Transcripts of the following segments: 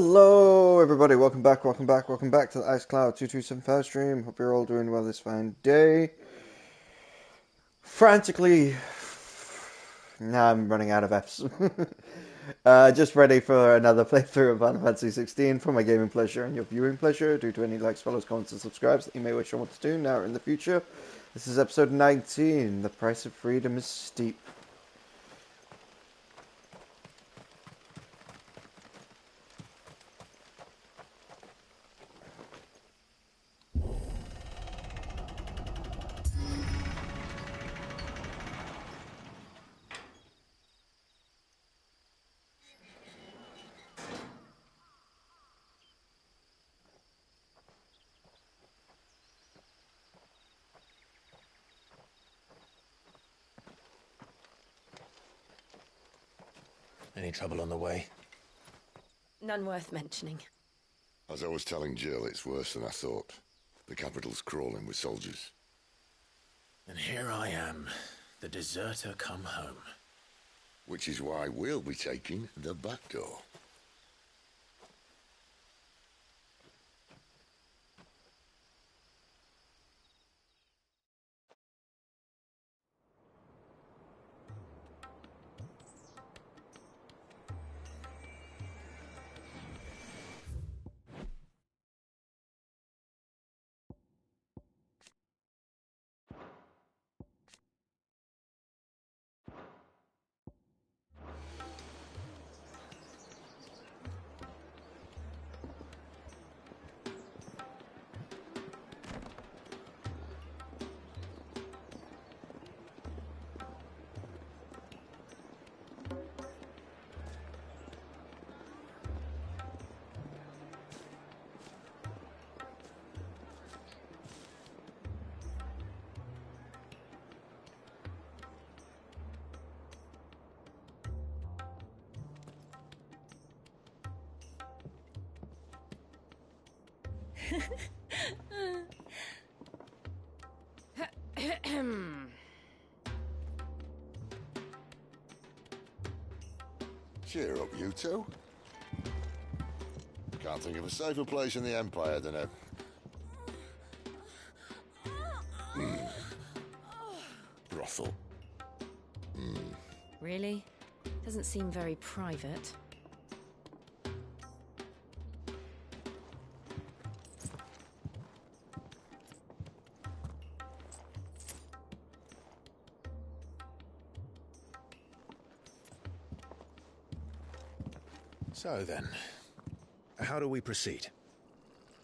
Hello, everybody. Welcome back to the Ice Cloud 2275 stream. Hope you're all doing well this fine day. Frantically, now I'm running out of Fs. Just ready for another playthrough of Final Fantasy XVI for my gaming pleasure and your viewing pleasure, due to any likes, follows, comments, and subscribes that you may wish or want to do now or in the future. This is episode 19. The price of freedom is steep. Any trouble on the way? None worth mentioning. As I was telling Jill, it's worse than I thought. The capital's crawling with soldiers. And here I am, the deserter come home. Which is why we'll be taking the back door. Cheer up, you two. Can't think of a safer place in the Empire than a... brothel. Really? Doesn't seem very private. So then, how do we proceed?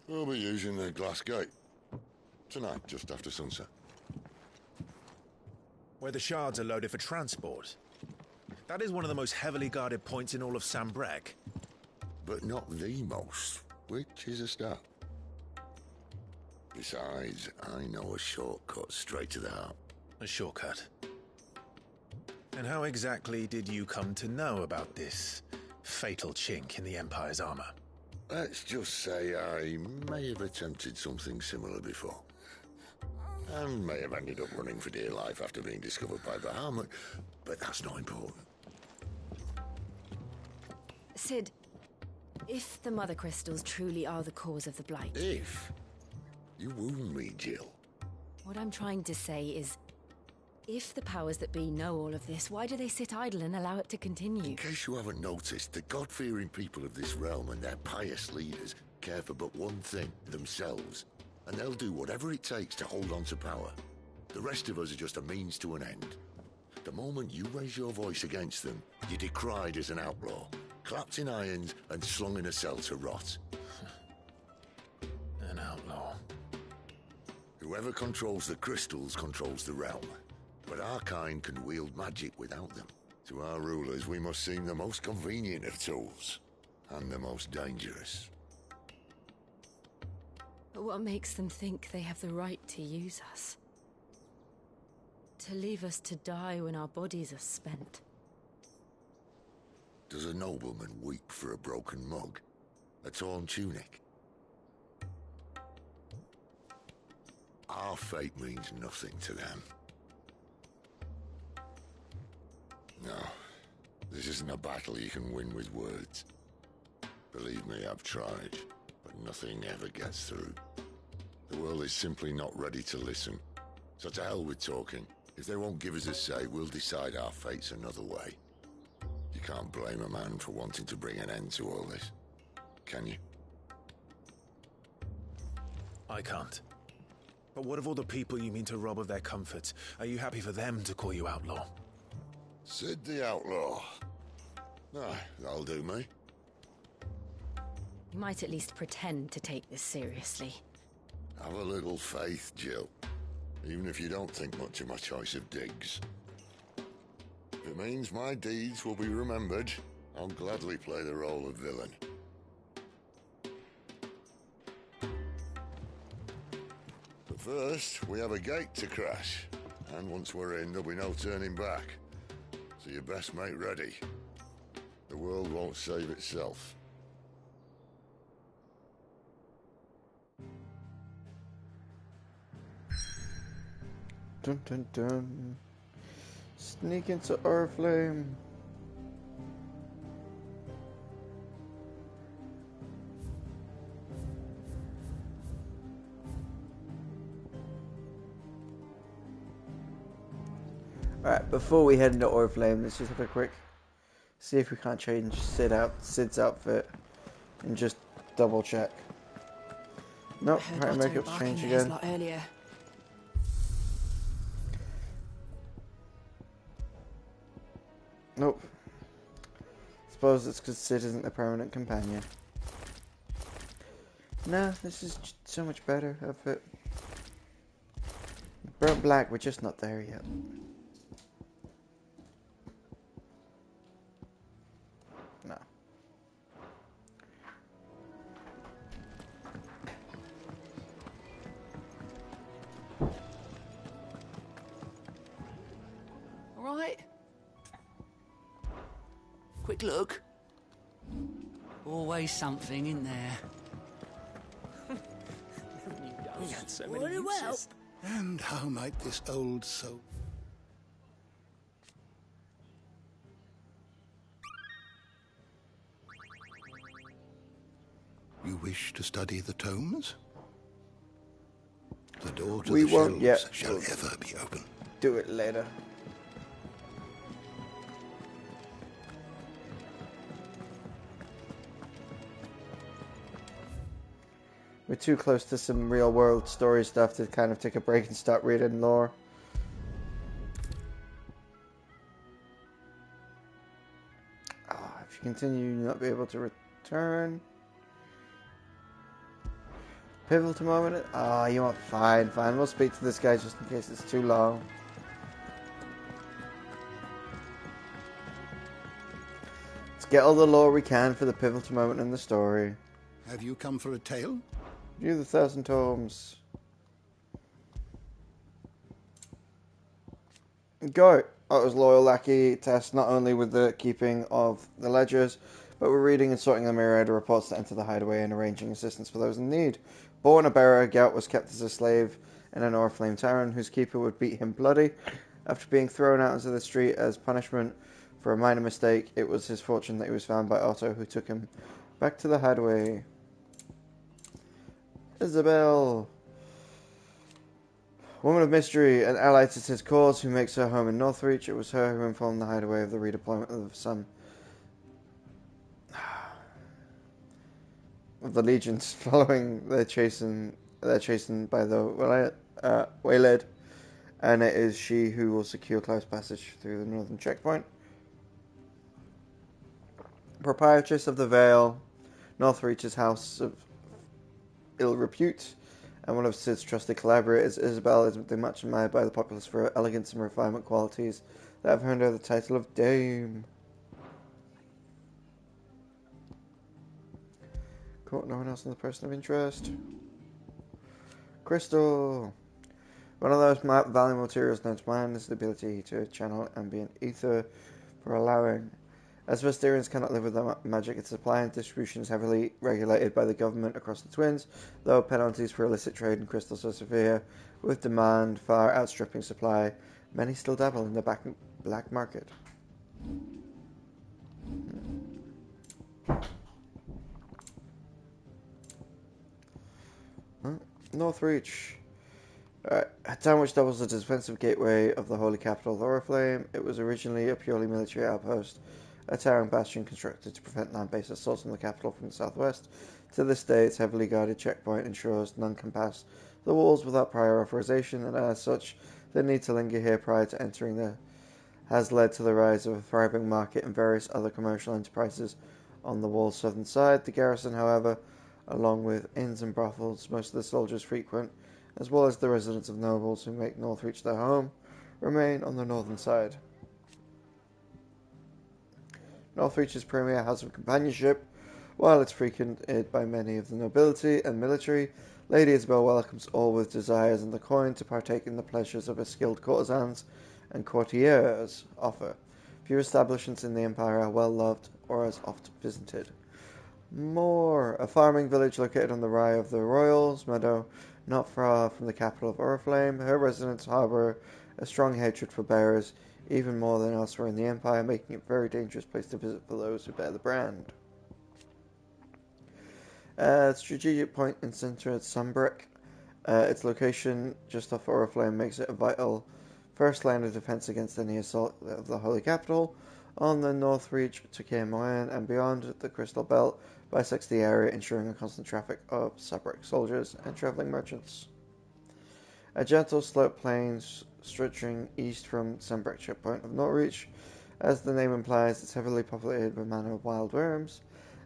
We'll be using the glass gate. Tonight, just after sunset. Where the shards are loaded for transport. That is one of the most heavily guarded points in all of Sambrec. But not the most, which is a start. Besides, I know a shortcut straight to the heart. A shortcut. And how exactly did you come to know about this fatal chink in the Empire's armor? Let's just say I may have attempted something similar before. And may have ended up running for dear life after being discovered by Bahamut, but that's not important. Sid, if the Mother Crystals truly are the cause of the Blight... If you wound me, Jill. What I'm trying to say is, if the powers that be know all of this, why do they sit idle and allow it to continue? In case you haven't noticed, the God-fearing people of this realm and their pious leaders care for but one thing, themselves. And they'll do whatever it takes to hold on to power. The rest of us are just a means to an end. The moment you raise your voice against them, you're decried as an outlaw, clapped in irons and slung in a cell to rot. An outlaw. Whoever controls the crystals controls the realm. But our kind can wield magic without them. To our rulers, we must seem the most convenient of tools. And the most dangerous. But what makes them think they have the right to use us? To leave us to die when our bodies are spent? Does a nobleman weep for a broken mug? A torn tunic? Our fate means nothing to them. No, this isn't a battle you can win with words. Believe me, I've tried, but nothing ever gets through. The world is simply not ready to listen. So to hell with talking. If they won't give us a say, we'll decide our fates another way. You can't blame a man for wanting to bring an end to all this, can you? I can't. But what of all the people you mean to rob of their comforts? Are you happy for them to call you outlaw? Sid the Outlaw. Ah, that'll do me. You might at least pretend to take this seriously. Have a little faith, Jill. Even if you don't think much of my choice of digs. If it means my deeds will be remembered, I'll gladly play the role of villain. But first, we have a gate to crash. And once we're in, there'll be no turning back. So you best make ready. The world won't save itself. Dun dun dun. Sneak into Oriflame. Alright, before we head into Oriflame, let's just have a quick see if we can't change Sid's outfit and just double check. Nope, her makeup's changed again. Earlier. Nope. Suppose it's because Sid isn't a permanent companion. No, this is so much better outfit. Burnt black, we're just not there yet. No. All right. Quick look. Always something in there. Very well. And how might this old soul... You wish to study the tomes? The door to the shelves shall ever be open. Do it later. We're too close to some real world story stuff to kind of take a break and start reading lore. If you continue, you'll not be able to return. Pivotal moment. You want fine. We'll speak to this guy just in case it's too long. Let's get all the lore we can for the pivotal moment in the story. Have you come for a tale? View the 1,000 tomes. Go. Otto's loyal lackey tasked not only with the keeping of the ledgers, but with reading and sorting the myriad of reports that enter the hideaway and arranging assistance for those in need. Born a bearer, Gout was kept as a slave in an Oriflame tavern, whose keeper would beat him bloody. After being thrown out into the street as punishment for a minor mistake, it was his fortune that he was found by Otto, who took him back to the hideaway. Isabel. Woman of mystery, an ally to his cause, who makes her home in Northreach. It was her who informed the hideaway of the redeployment of some of the legions following their chasing by the waylaid, and it is she who will secure Clive's passage through the northern checkpoint. Proprietress of the Vale, Northreach's house of ill repute, and one of Sid's trusted collaborators. Isabel is much admired by the populace for her elegance and refinement qualities that have earned her the title of Dame. Cool, no one else in the person of interest. Crystal. One of those valuable materials known to man is the ability to channel ambient ether for allowing. As Valistheans cannot live without magic, its supply and distribution is heavily regulated by the government across the Twins, though penalties for illicit trade in crystals are severe, with demand far outstripping supply. Many still dabble in the black market. Northreach. A town which doubles as a defensive gateway of the holy capital of Oriflame. It was originally a purely military outpost, a towering bastion constructed to prevent land-based assaults on the capital from the southwest. To this day, its heavily guarded checkpoint ensures none can pass the walls without prior authorization, and as such, the need to linger here prior to entering has led to the rise of a thriving market and various other commercial enterprises on the wall's southern side. The garrison, however, along with inns and brothels most of the soldiers frequent, as well as the residents of nobles who make Northreach their home, remain on the northern side. Northreach's premier house of companionship, while it's frequented by many of the nobility and military, Lady Isabel welcomes all with desires and the coin to partake in the pleasures of her skilled courtesans and courtiers offer. Few establishments in the empire are well loved or as oft visited. Moor, a farming village located on the Rye of the Royals Meadow, not far from the capital of Oriflame. Her residents harbour a strong hatred for bearers, even more than elsewhere in the Empire, making it a very dangerous place to visit for those who bear the brand. Strategic point and centre at Sunbreck. Its location just off Oriflame makes it a vital first line of defence against any assault of the Holy Capital. On the north reach to Kaer Morhen and beyond, the Crystal Belt bisects the area, ensuring a constant traffic of Sunbreck soldiers and travelling merchants. A gentle slope plain stretching east from Sunbreck checkpoint of Northreach. As the name implies, it's heavily populated by manner of wild worms,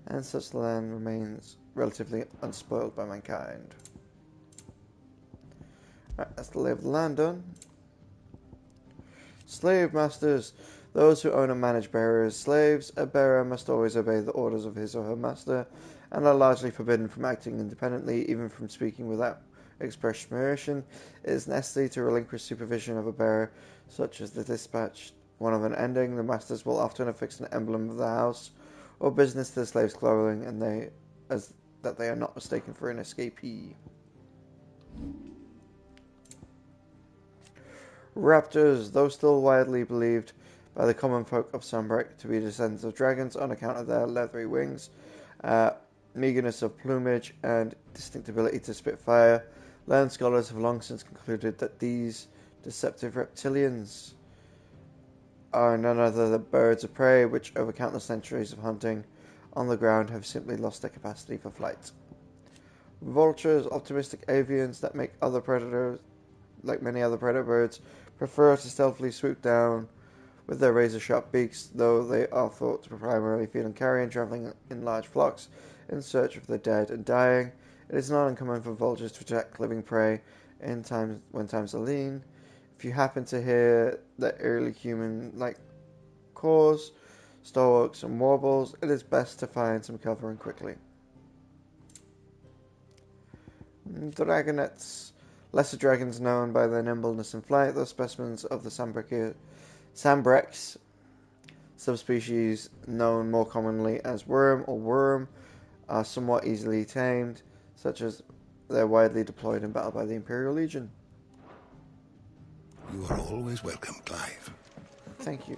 and such land remains relatively unspoiled by mankind. Right, that's the lay of the land done. Slave masters. Those who own and manage bearers' slaves. A bearer must always obey the orders of his or her master, and are largely forbidden from acting independently, even from speaking without express permission. It is necessary to relinquish supervision of a bearer, such as the dispatch one of an ending. The masters will often affix an emblem of the house or business to the slave's clothing, and that they are not mistaken for an escapee. Raptors, though still widely believed by the common folk of Sunbreck to be descendants of dragons on account of their leathery wings, meagerness of plumage, and distinct ability to spit fire, learned scholars have long since concluded that these deceptive reptilians are none other than birds of prey, which over countless centuries of hunting on the ground have simply lost their capacity for flight. Vultures, optimistic avians that make other predators, like many other predator birds, prefer to stealthily swoop down with their razor-sharp beaks, though they are thought to primarily feed on carrion, travelling in large flocks in search of the dead and dying. It is not uncommon for vultures to attack living prey when times are lean. If you happen to hear the early human-like caws, stalwarts, and warbles, it is best to find some cover and quickly. Dragonets. Lesser dragons known by their nimbleness and flight, though specimens of the Sambrex subspecies known more commonly as worm or worm are somewhat easily tamed, such as they're widely deployed in battle by the Imperial Legion. You are always welcome, Clive. Thank you.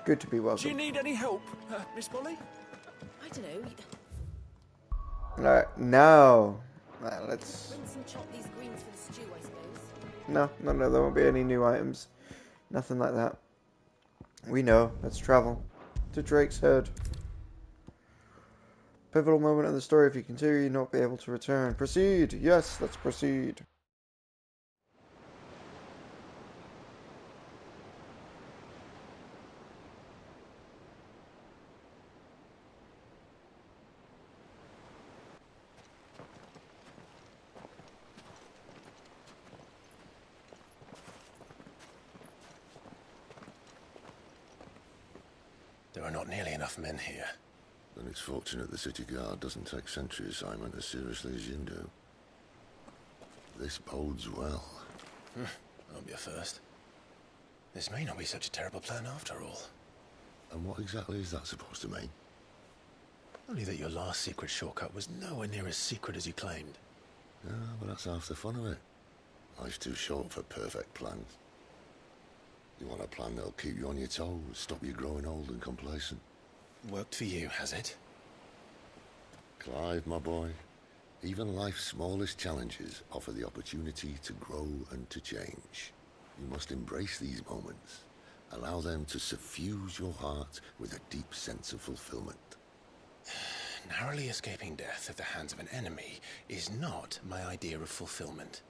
Good to be welcome. Do you need any help, Miss Molly? I don't know. Alright, now let's... Rinse and chop these greens for the stew, I suppose. No, there won't be any new items. Nothing like that. We know. Let's travel to Drake's Head. Pivotal moment in the story. If you continue, you'll not be able to return. Proceed! Yes, let's proceed. There are not nearly enough men here. Then it's fortunate the city guard doesn't take sentry assignment as seriously as you do. This bodes well. That'll be a first. This may not be such a terrible plan after all. And what exactly is that supposed to mean? Only that your last secret shortcut was nowhere near as secret as you claimed. Yeah, but that's half the fun of it. Life's too short for perfect plans. You want a plan that'll keep you on your toes, stop you growing old and complacent. Worked for you, has it? Clive, my boy, Even life's smallest challenges offer the opportunity to grow and to change. You must embrace these moments. Allow them to suffuse your heart with a deep sense of fulfillment. Narrowly escaping death at the hands of an enemy is not my idea of fulfillment.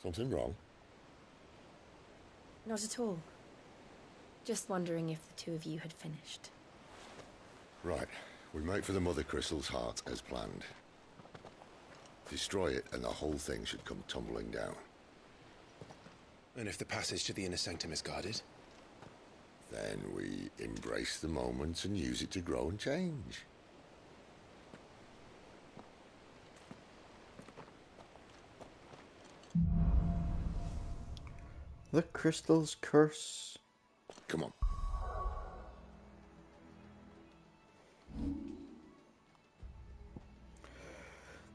Something wrong? Not at all. Just wondering if the two of you had finished. Right. We make for the Mother Crystal's heart as planned. Destroy it and the whole thing should come tumbling down. And if the passage to the inner sanctum is guarded? Then we embrace the moment and use it to grow and change. The crystal's curse. Come on.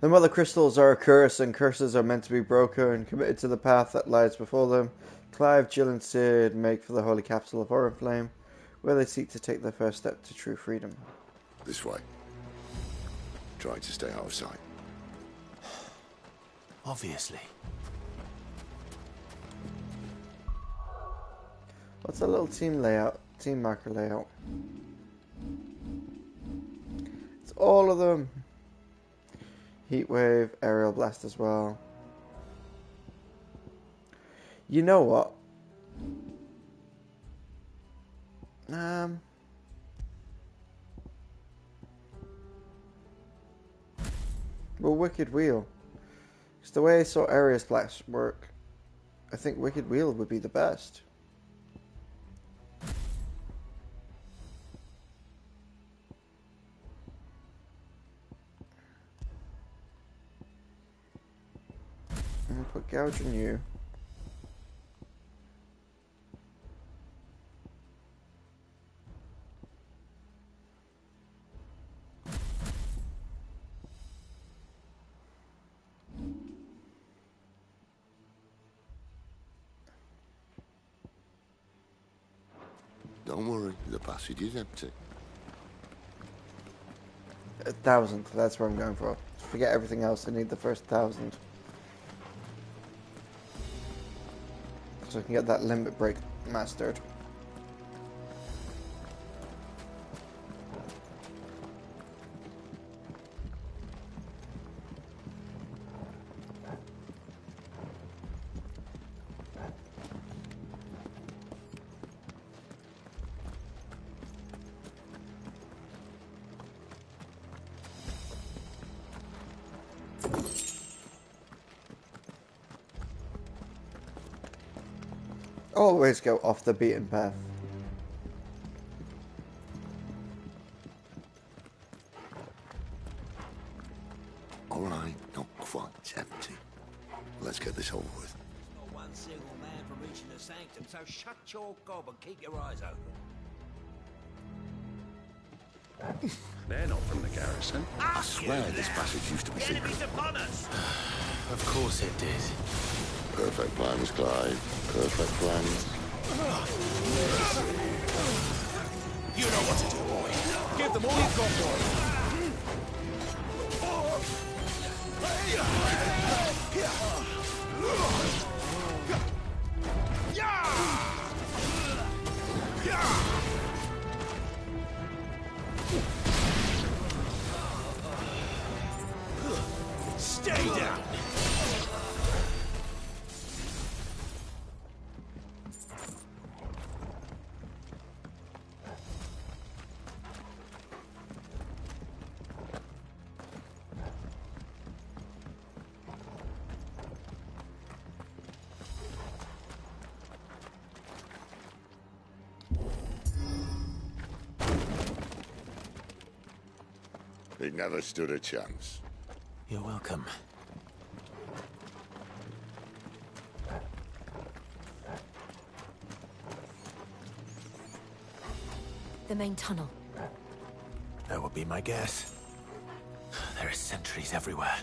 The mother crystals are a curse, and curses are meant to be broken and committed to the path that lies before them. Clive, Jill, and Sid make for the holy capital of Oriflame, where they seek to take their first step to true freedom. This way. Try to stay out of sight. Obviously. What's a little team marker layout? It's all of them. Heatwave, aerial blast as well. You know what? Well, Wicked Wheel. Because the way I saw Aerial Blast work, I think Wicked Wheel would be the best. And put Gouge on you. Don't worry, the passage is empty. 1,000, that's what I'm going for. Forget everything else, I need the first 1,000. So I can get that limit break mastered. Always go off the beaten path. Alright, not quite empty. Let's get this over with. Not one single man from reaching the sanctum, so shut your gob and keep your eyes open. They're not from the garrison. I swear this passage used to be secret. Enemies upon us! Of course it did. Perfect plans, Clive. Perfect plans. You know what to do, boy. Give them all you've got, boy. Stay down! He never stood a chance. You're welcome. The main tunnel. That would be my guess. There are sentries everywhere.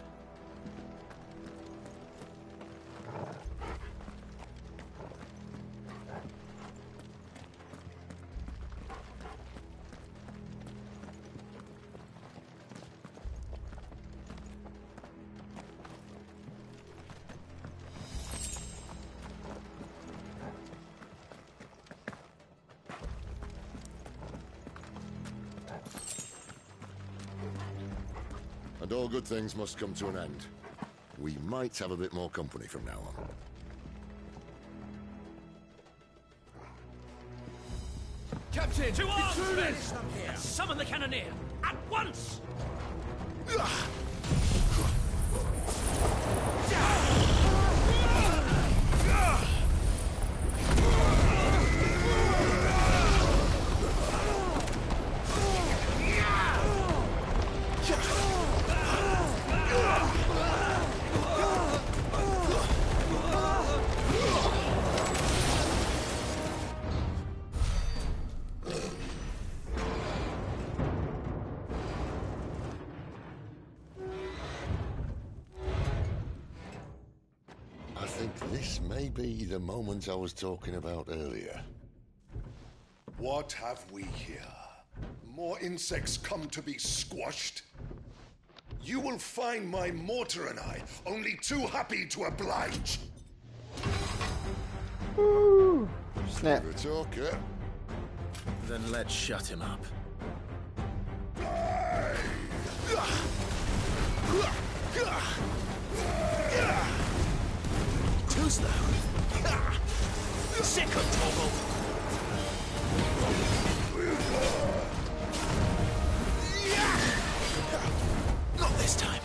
And all good things must come to an end. We might have a bit more company from now on. Captain! To arms, men! Summon the cannoneer! At once! I think this may be the moment I was talking about earlier. What have we here? More insects come to be squashed? You will find my mortar and I only too happy to oblige. Woo! Snap. Good talker. Then let's shut him up. Too slow. Sick of Toggle. Not this time.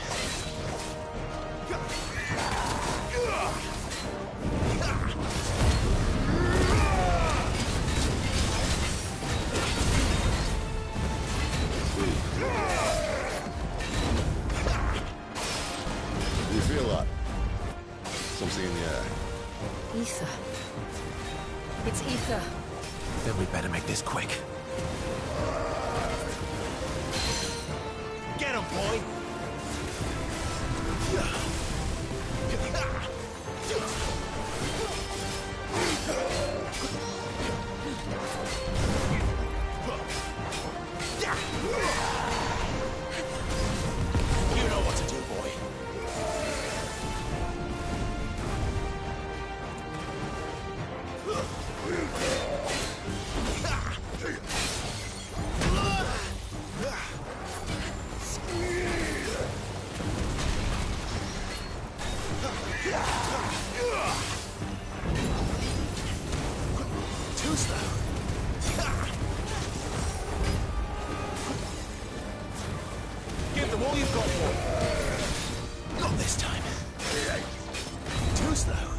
You feel that? Something in the air. Ether. It's ether. Then we better make this quick. Get him, boy! You know what to do, boy. Too slow. Give them all you've got, boy. Not this time. Too slow.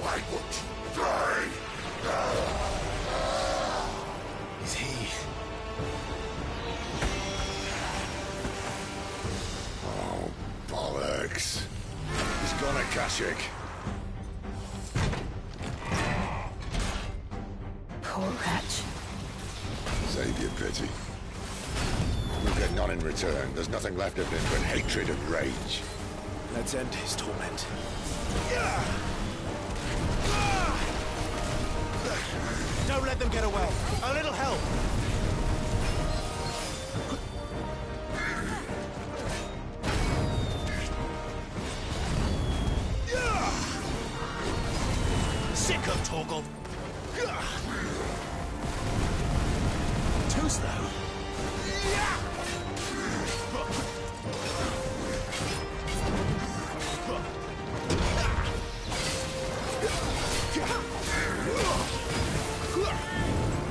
Why won't you die? Is he? Oh, bollocks. He's gone, Akashic. Poor wretch. Save your pity. We'll get none in return. There's nothing left of him but hatred and rage. Let's end his torment. Don't let them get away. A little help. Sick of Torgal. Too slow.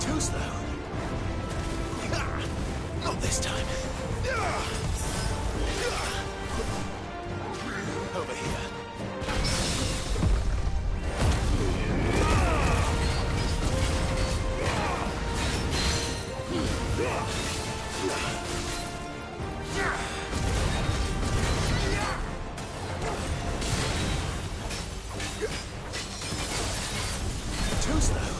Too slow. Not this time. Over here. Too slow.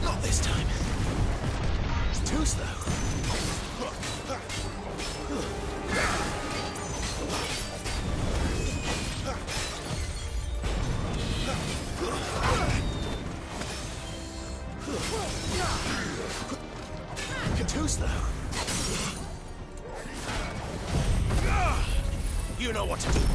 Not this time. Too slow. Too slow. You know what to do, boy.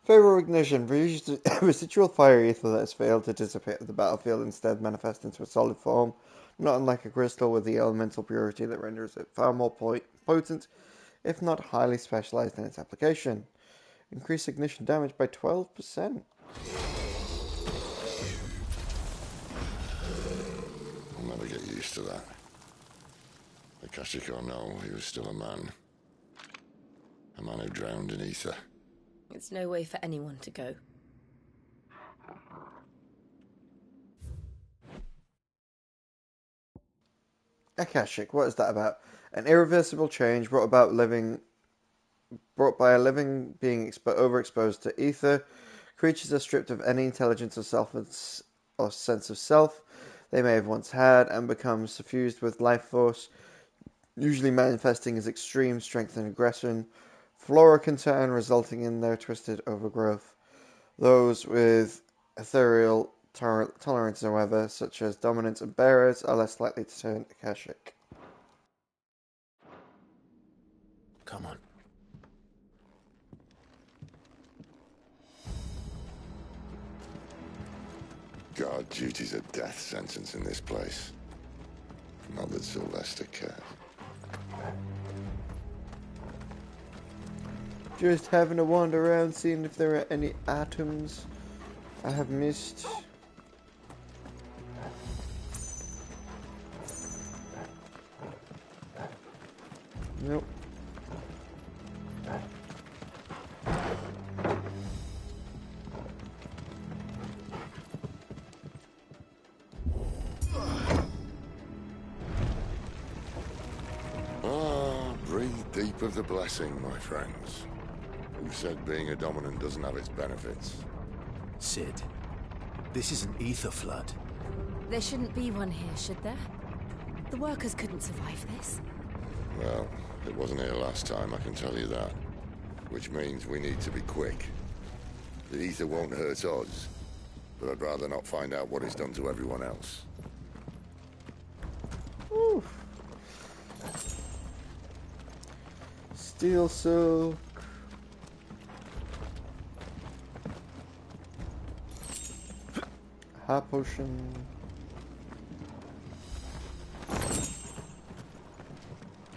Favorable ignition. Residual fire ether that has failed to dissipate at the battlefield instead manifests into a solid form, not unlike a crystal with the elemental purity that renders it far more potent, if not highly specialized in its application. Increase ignition damage by 12%. I'll never get used to that. Akashic or no, he was still a man. A man who drowned in ether. It's no way for anyone to go. Akashic, what is that about? An irreversible change brought by a living being overexposed to ether. Creatures are stripped of any intelligence or or sense of self they may have once had and become suffused with life force, usually manifesting as extreme strength and aggression. Flora can turn, resulting in their twisted overgrowth. Those with ethereal tolerance, however, such as dominance and bearers, are less likely to turn Akashic. Come on. God, duty's a death sentence in this place. Not that Sylvester cares. Just having a wander around, seeing if there are any items I have missed. Nope. Breathe deep of the blessing, my friends. Who said being a dominant doesn't have its benefits? Sid, this is an ether flood. There shouldn't be one here, should there? The workers couldn't survive this. Well, it wasn't here last time, I can tell you that. Which means we need to be quick. The ether won't hurt us, but I'd rather not find out what it's done to everyone else. Oof. Steel silk. Heart potion.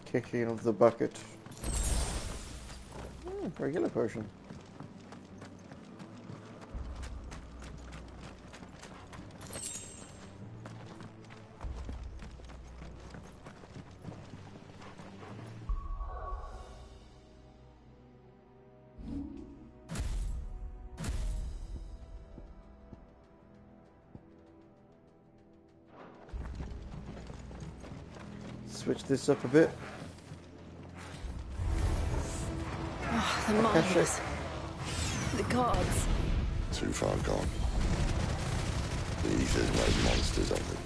Kicking of the bucket. Regular potion. switch this up a bit. Oh, the marvelous. The gods. Too far gone. The Ether's made monsters of them.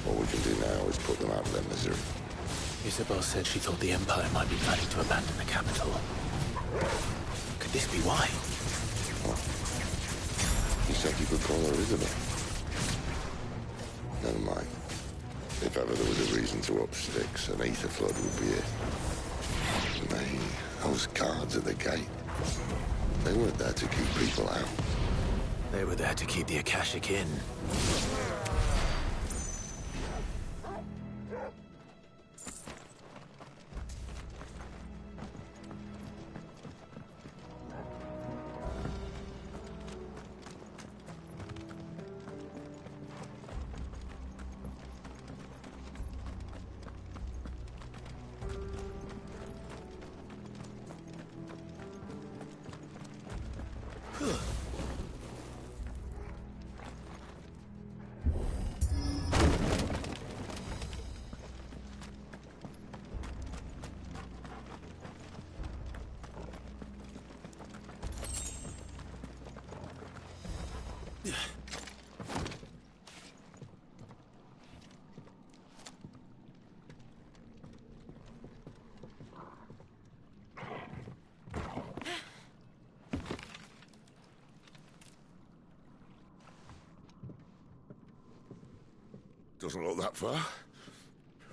All we can do now is put them out of their misery. Isabel said she thought the Empire might be planning to abandon the capital. Could this be why? What? You said you could call her Isabel. Never mind. If ever there was a reason to up sticks, an Ether flood would be it. And those guards at the gate, they weren't there to keep people out. They were there to keep the Akashic in. Doesn't look that far.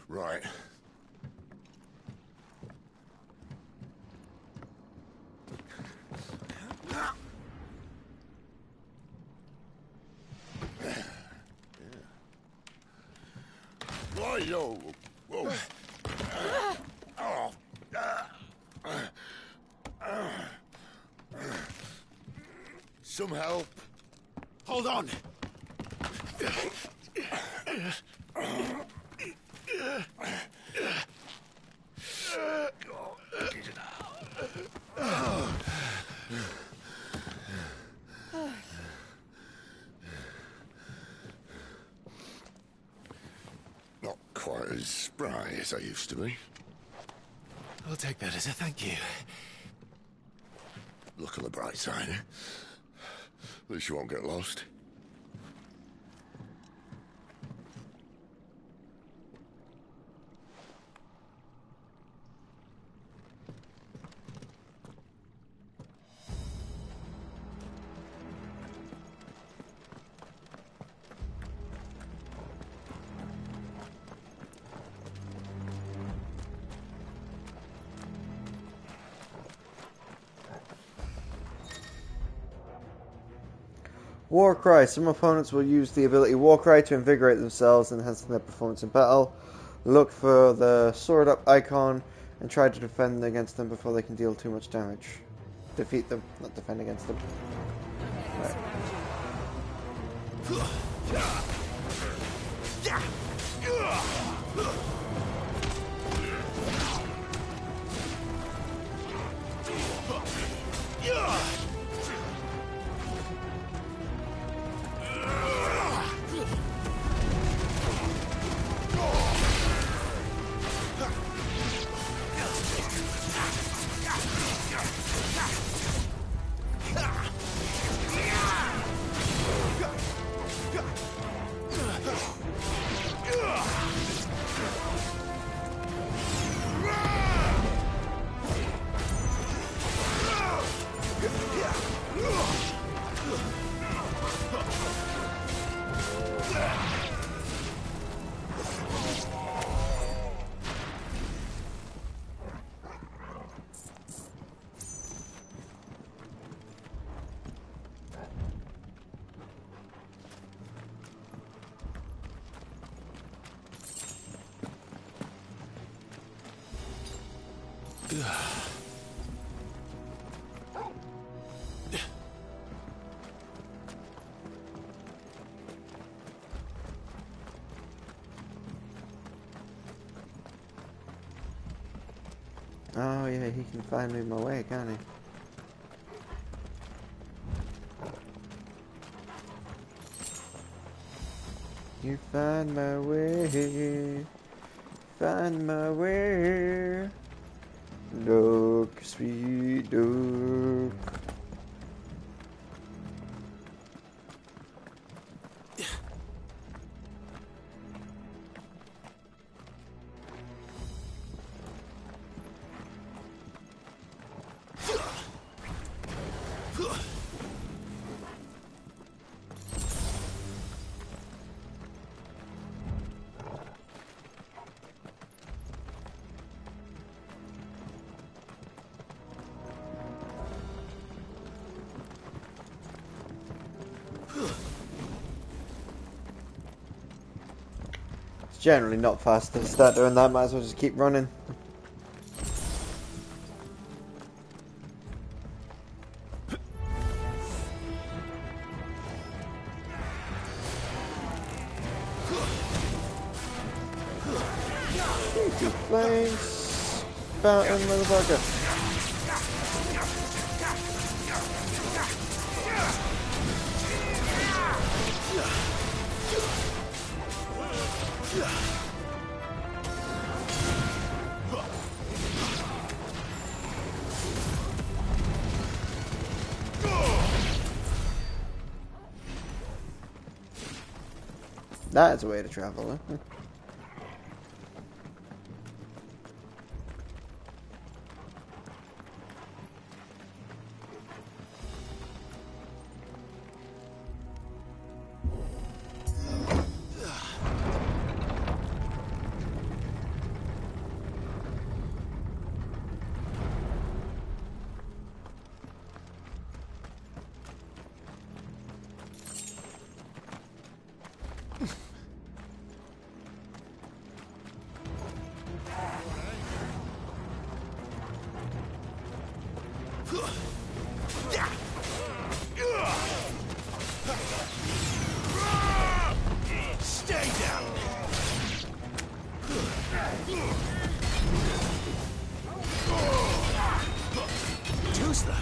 Right. Whoa, whoa. Some help. Hold on! Not quite as spry as I used to be. I'll take that as a thank you. Look on the bright side, eh? At least you won't get lost. Warcry. Some opponents will use the ability Warcry to invigorate themselves, enhancing their performance in battle. Look for the sword up icon and try to defend against them before they can deal too much damage. Defeat them, not defend against them. Right. Oh yeah, he can find me my way, can't he? You find my way, find my way. Look, sweet duck. Generally not fast to start doing that, might as well just keep running. Flames, fountain, motherfucker. That's a way to travel, huh? Stay down! Too slow.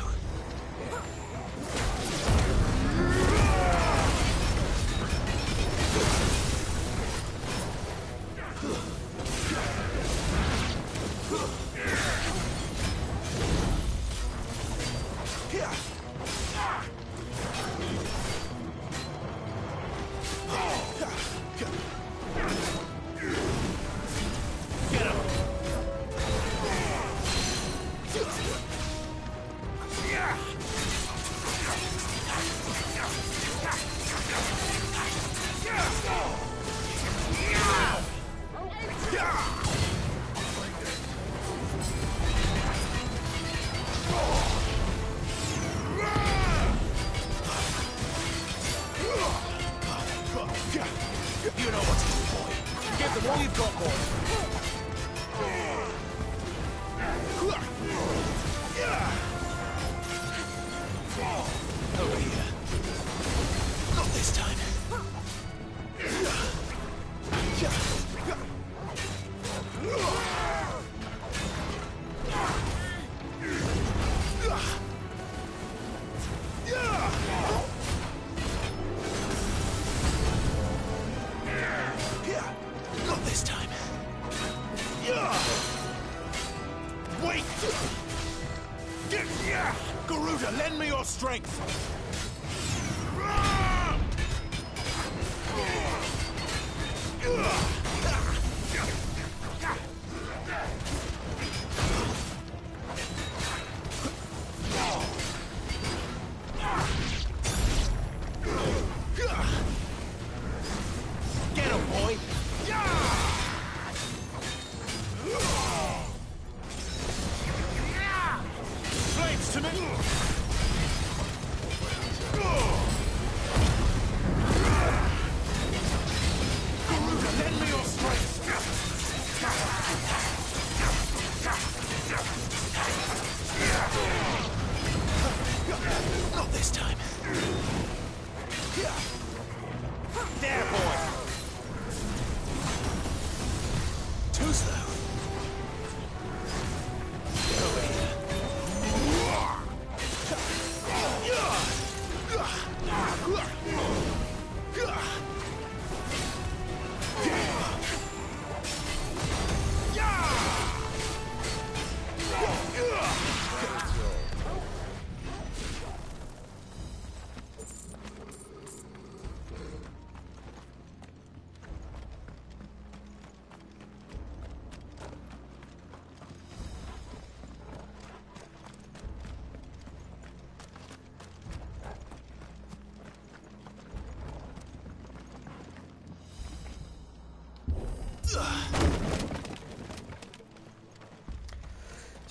You know what to do, boy. Give them all you've got, boy. Over here. Not this time. Not this time. Wait! Garuda, lend me your strength! Get him, boy! Flames to me!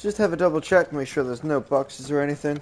Just have a double check, make sure there's no boxes or anything.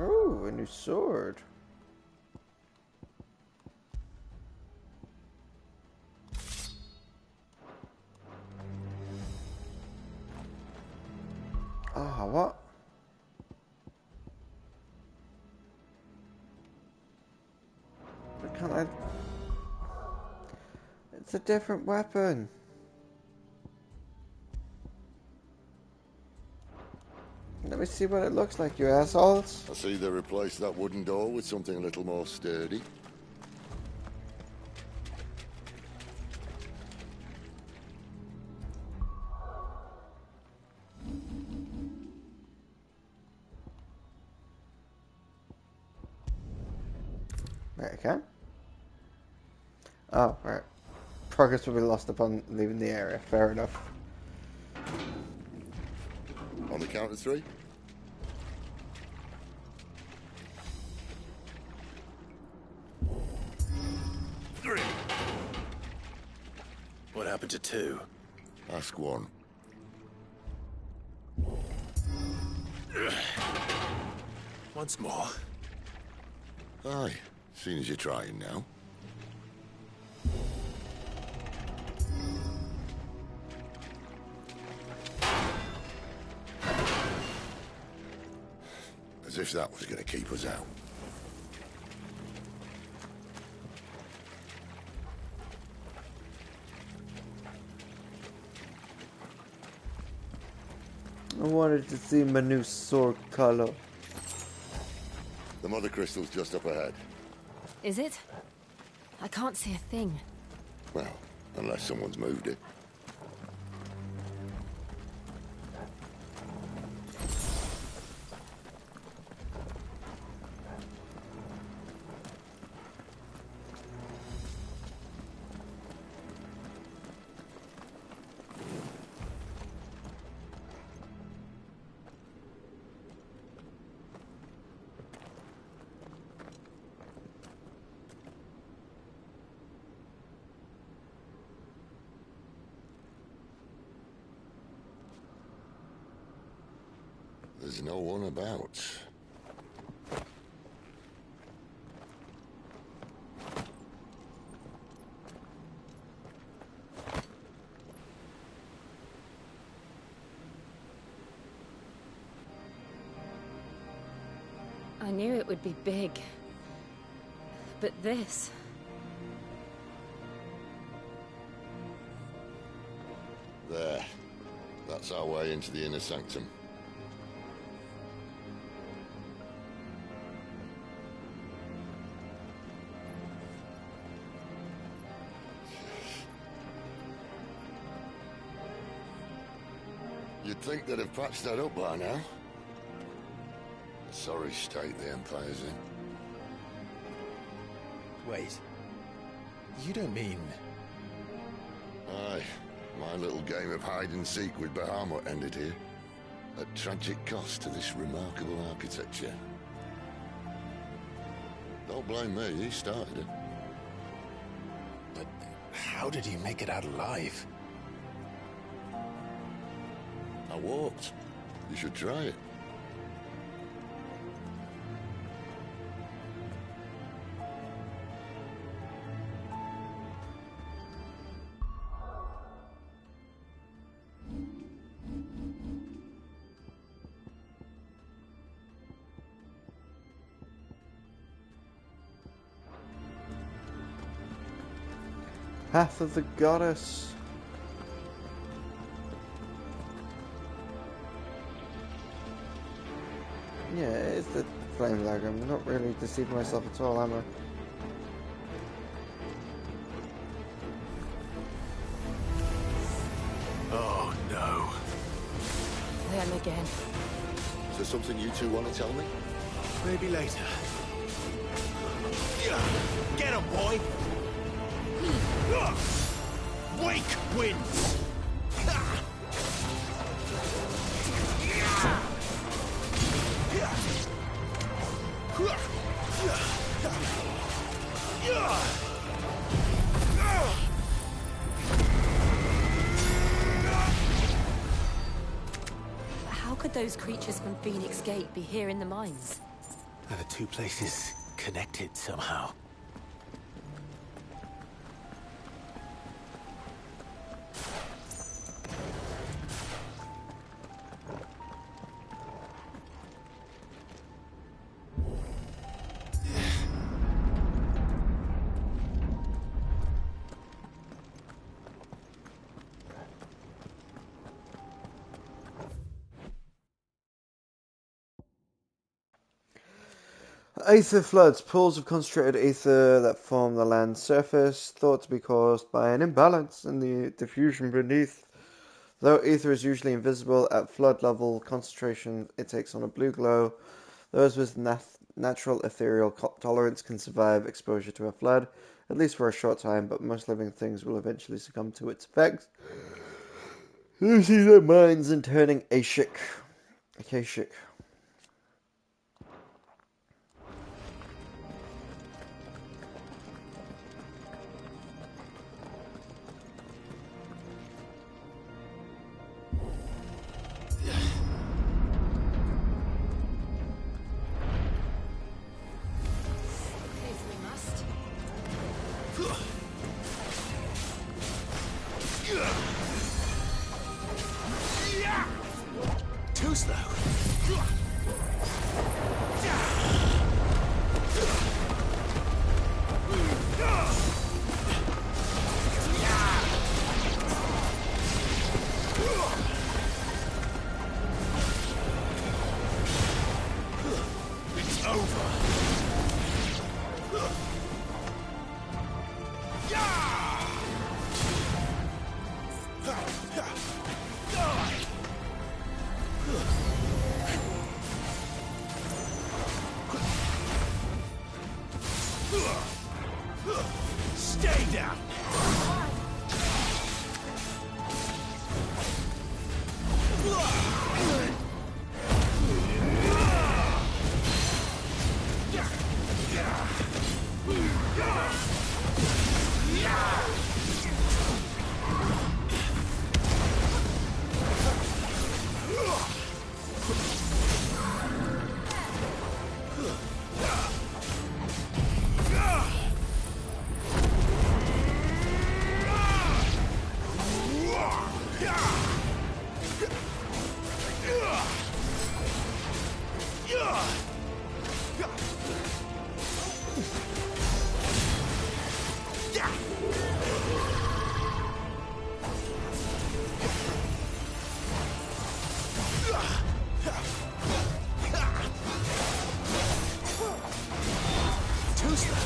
Oh, a new sword. Ah, what? Why can't I? It's a different weapon. Let me see what it looks like, you assholes. I see they replaced that wooden door with something a little more sturdy. Right, I can. Oh, right. Progress will be lost upon leaving the area. Fair enough. On the count of 3. 3. What happened to 2? Ask 1. Once more. Aye, seeing as you're trying now. As if that was going to keep us out. I wanted to see my new sword color. The mother crystal's just up ahead. Is it? I can't see a thing. Well, unless someone's moved it. There's no one about. I knew it would be big. But this... There. That's our way into the inner sanctum. You'd think they'd have patched that up by now. A sorry state the Empire's in. Wait. You don't mean... Aye. My little game of hide-and-seek with Bahamut ended here. At tragic cost to this remarkable architecture. Don't blame me, he started it. But how did you make it out alive? I walked. You should try it. Path of the Goddess. Yeah, it's the flame lag. I'm not really deceiving myself at all, am I? Oh, no. Them again. Is there something you two want to tell me? Maybe later. Get him, boy! Wake wins! How could those creatures from Phoenix Gate be here in the mines? Are the two places connected somehow? Aether floods, pools of concentrated ether that form the land's surface, thought to be caused by an imbalance in the diffusion beneath. Though ether is usually invisible, at flood level concentration it takes on a blue glow. Those with natural ethereal tolerance can survive exposure to a flood, at least for a short time, but most living things will eventually succumb to its effects, losing their minds and turning Akashic. Too slow. It's over. Stay down. Too slow.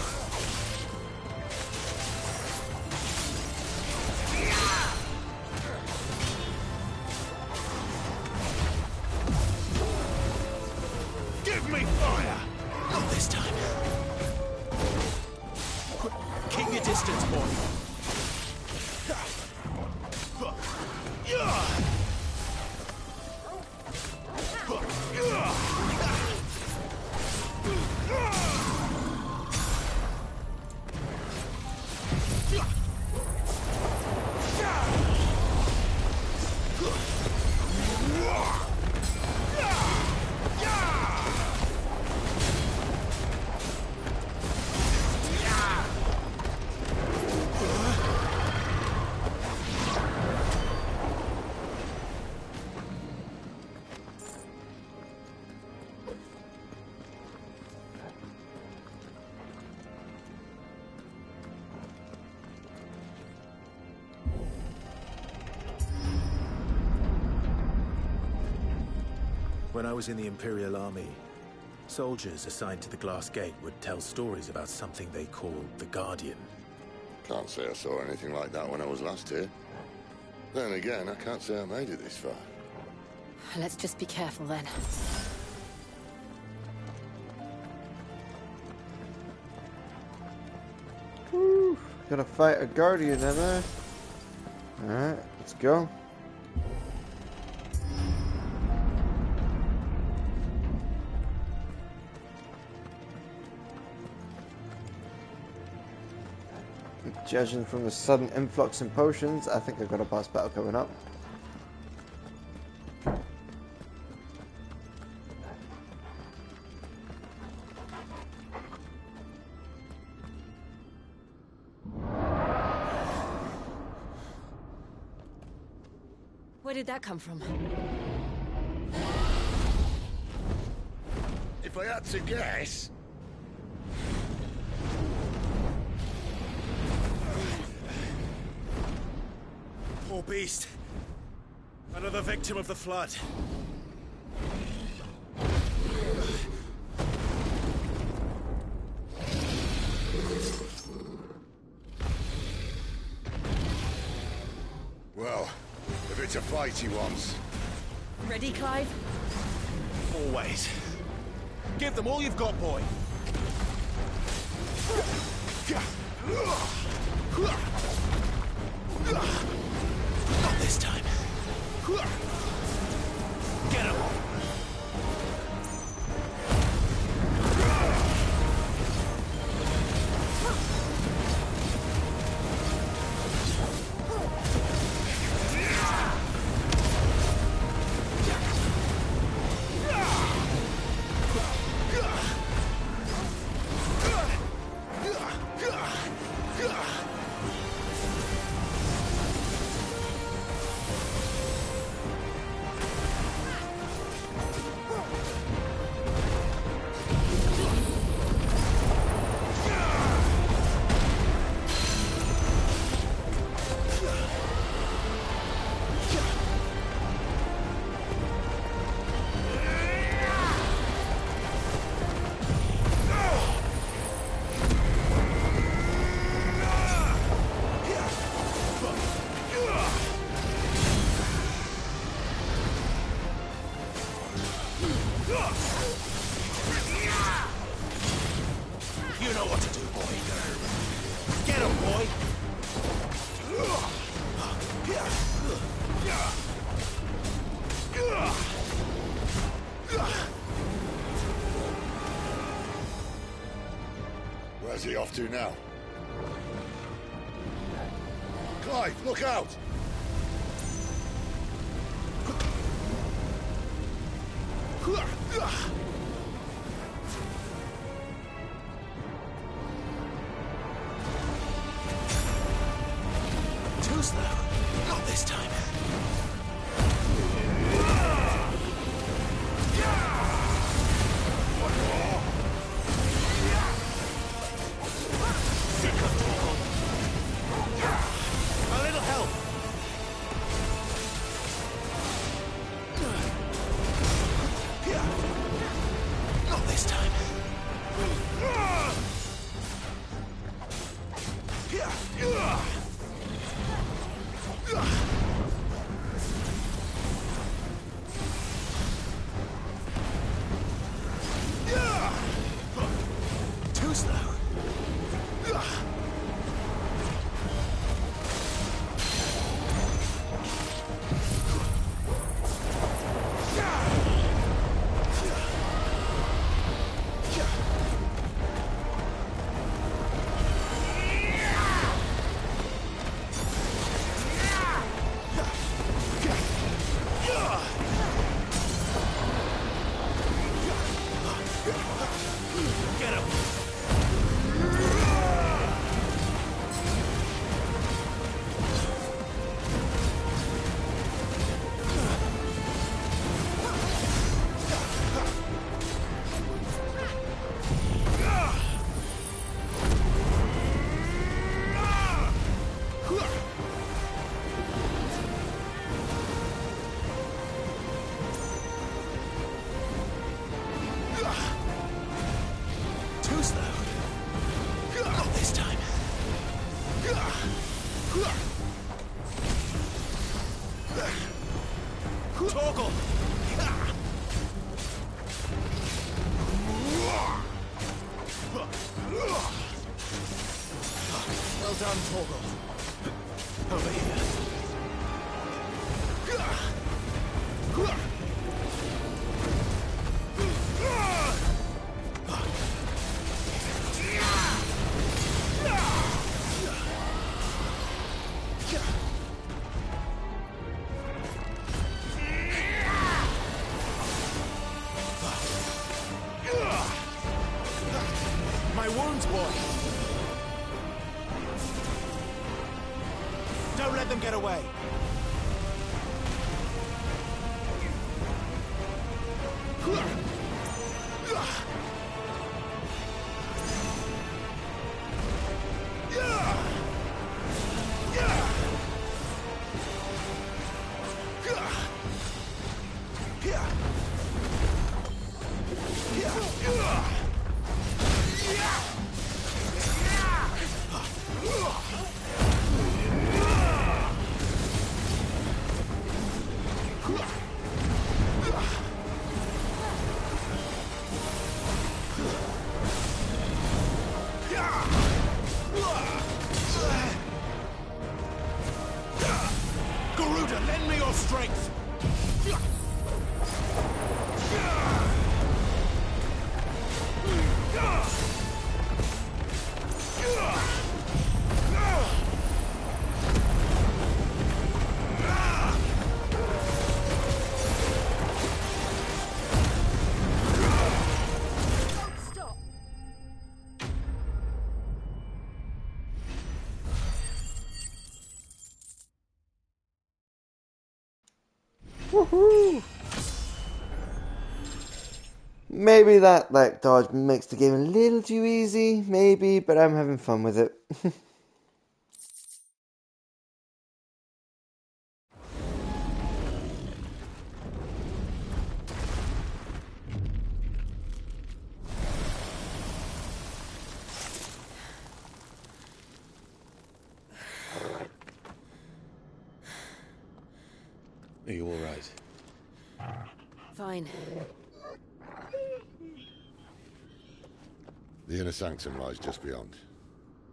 Give me fire! Not this time. Keep your distance, boy. When I was in the Imperial Army, soldiers assigned to the Glass Gate would tell stories about something they called the Guardian. Can't say I saw anything like that when I was last here. Then again, I can't say I made it this far. Let's just be careful then. Whew, gotta fight a Guardian in there. Alright, let's go. Judging from the sudden influx in potions, I think I've got a boss battle coming up. Where did that come from? If I had to guess... Poor beast. Another victim of the flood. Well, if it's a fight he wants... Ready, Clive? Always. Give them all you've got, boy. Not this time. Get him! You know what to do, boy. Get him, boy! Where's he off to now? Clive, look out! Too slow. Not this time. A little help! Torgal! Well done, Torgal. Over here. My wounds, boy. Don't let them get away. Garuda, lend me your strength! Stop! Woohoo! Maybe that dodge makes the game a little too easy, maybe, but I'm having fun with it. Are you all right? Fine. The inner sanctum lies just beyond.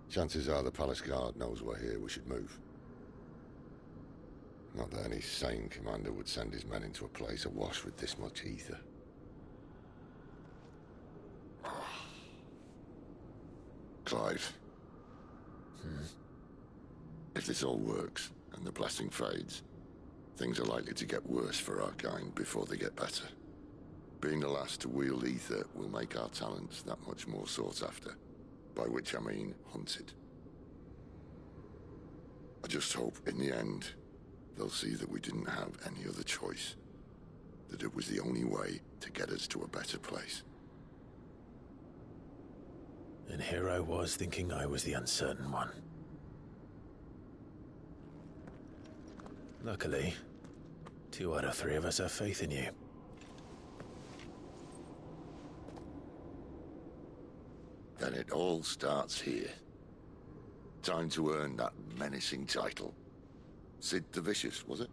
Chances are the palace guard knows we're here. We should move. Not that any sane commander would send his men into a place awash with this much ether. Clive. If this all works, and the blessing fades, things are likely to get worse for our kind before they get better. Being the last to wield ether will make our talents that much more sought after. By which I mean hunted. I just hope, in the end, they'll see that we didn't have any other choice. That it was the only way to get us to a better place. And here I was thinking I was the uncertain one. Luckily, 2 out of 3 of us have faith in you. Then it all starts here. Time to earn that menacing title. Sid the Vicious, was it?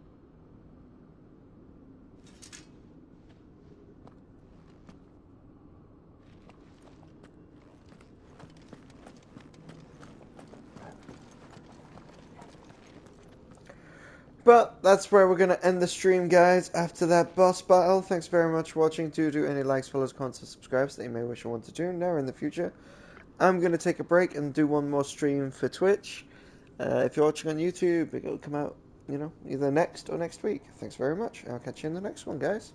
But that's where we're going to end the stream, guys, after that boss battle. Thanks very much for watching. Do any likes, follows, comments, and subscribes that you may wish or want to do now or in the future. I'm going to take a break and do one more stream for Twitch. If you're watching on YouTube, it'll come out, either next or next week. Thanks very much. I'll catch you in the next one, guys.